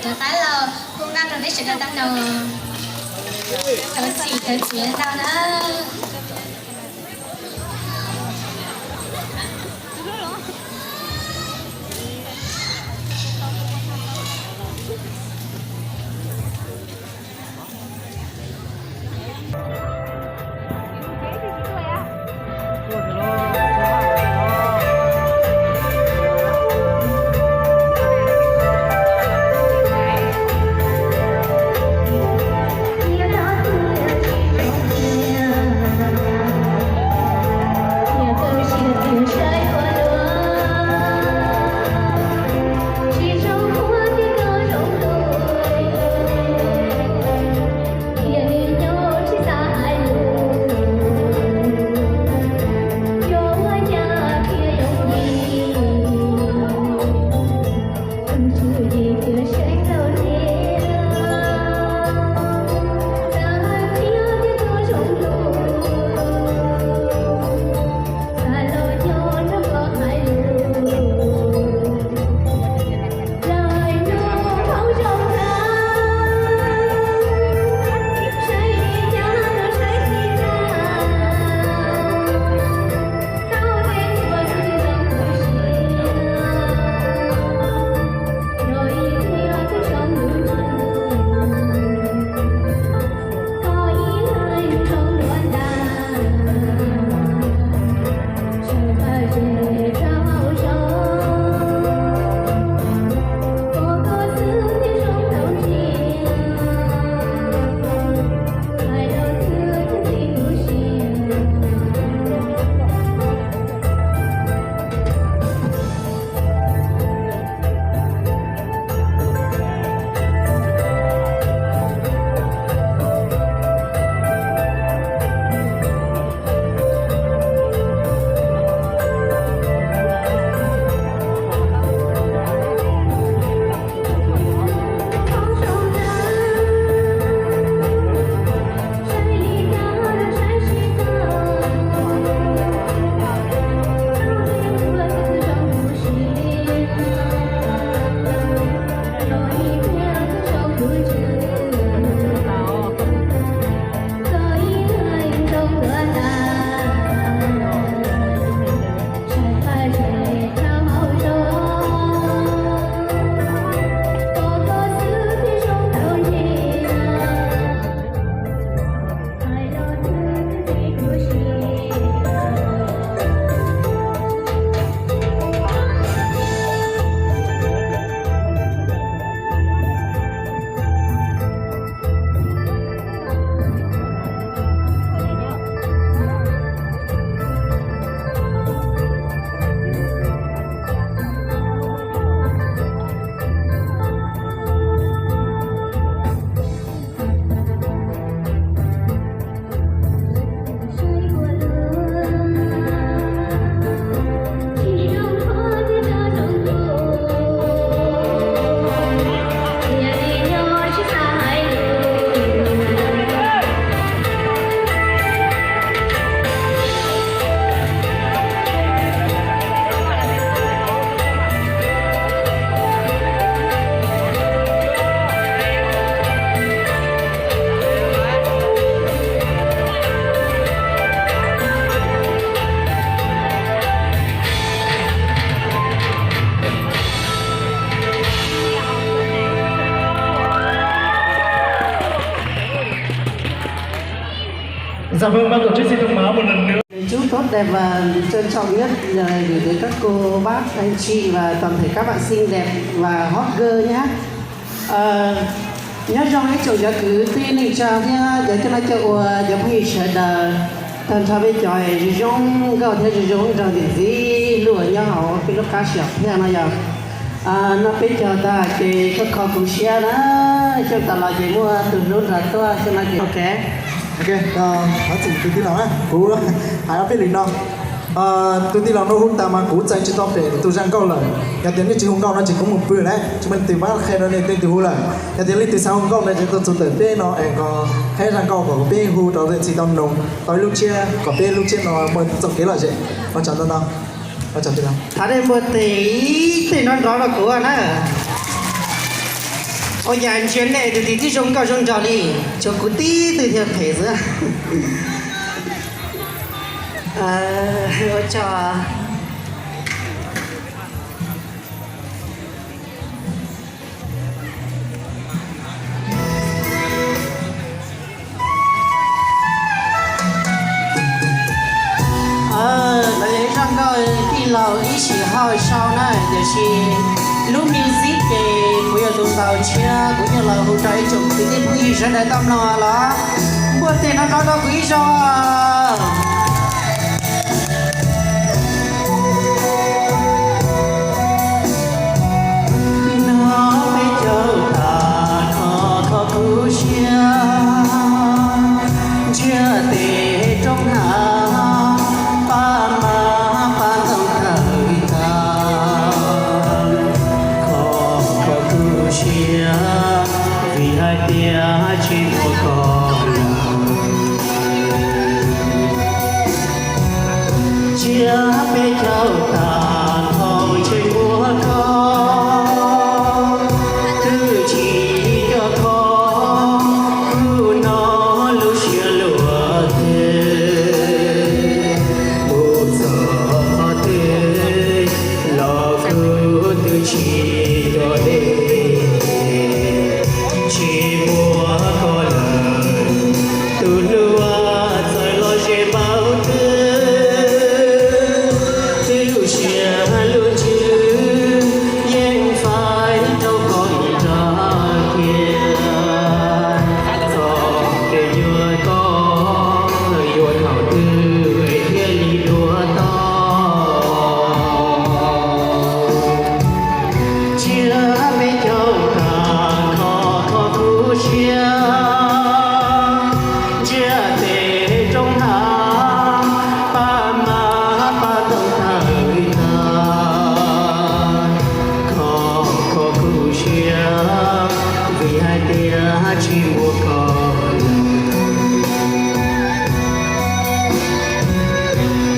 个单了，公那个那是个单了，得几到呢？Dạ vâng, ban tổ chức xin thông báo một lần nữa. Chúc tốt đẹp và trân trọng nhất gửi tới các cô bác, anh chị và toàn thể các bạn xinh đẹp và hot girl nhé. Nhớ trong cái chỗ giờ cứ tin này chào nha, giờ cho nó chỗ giờ phải sợ đờ thần thà bên trời rong gạo theo rong rồi thì gì lúa nhau cái lúc cá sấu thế nào giờ nó bên trời ta cái các con cũng share đó cho ta là gì mua từ lúc ra tôi cho nó gì ok. Ok, hỏi chị tôi tin lòng á, cú hãy biết liền đâu. Tôi tin lòng nó hút ta mà cú chạy trên top để tôi sang câu là nhà tiến cái chữ hùng câu nó chỉ có một bữa đấy, chúng mình tìm bắt khe nó nên tên từ hú là nhà tiến lên từ sau hùng câu này chúng tôi chụp từ bên nó có khe sang câu của bên hú đó là chỉ tầm nồng, tới lúc chia có bên lúc chia nó mới tổng kết là gì, quan trọng đâu, quan trọng thế nào? Thà đây một tí thì nó đó là cú anh á. ôi nhà anh chuyến này thì tí trong cao trong trò đi cho cụ tí từ thiệp thể giữa ôi cho để trong coi đi lầu ý chỉ hỏi sau này để chỉ lúc music thì bây giờ tụi tao chia cũng như là hỗ trợ chụp thì cái quý sẽ để tâm nào là bữa tiền nó đó quý cho nó bây giờ ta khó cứu chia để trong hàng ba má ba tâm thời ta khó cứu vì hai tia chỉ một con chia bên nhau ta hầu trên mùa con từ chỉ cho con cứ nó lúc chia lúa thế một giờ thế lo cứ từ chỉ cho đến chỉ mùa có lời từ lúa rồi lo che bao vì hai tia chỉ một con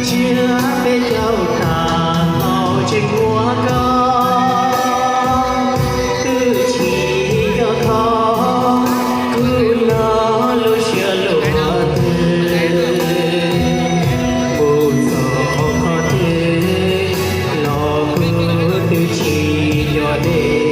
chia bên nhau cả màu trên mùa con từ chỉ cho con cứ nó lối chia lúa một giờ có thể lo cứ từ chỉ cho đến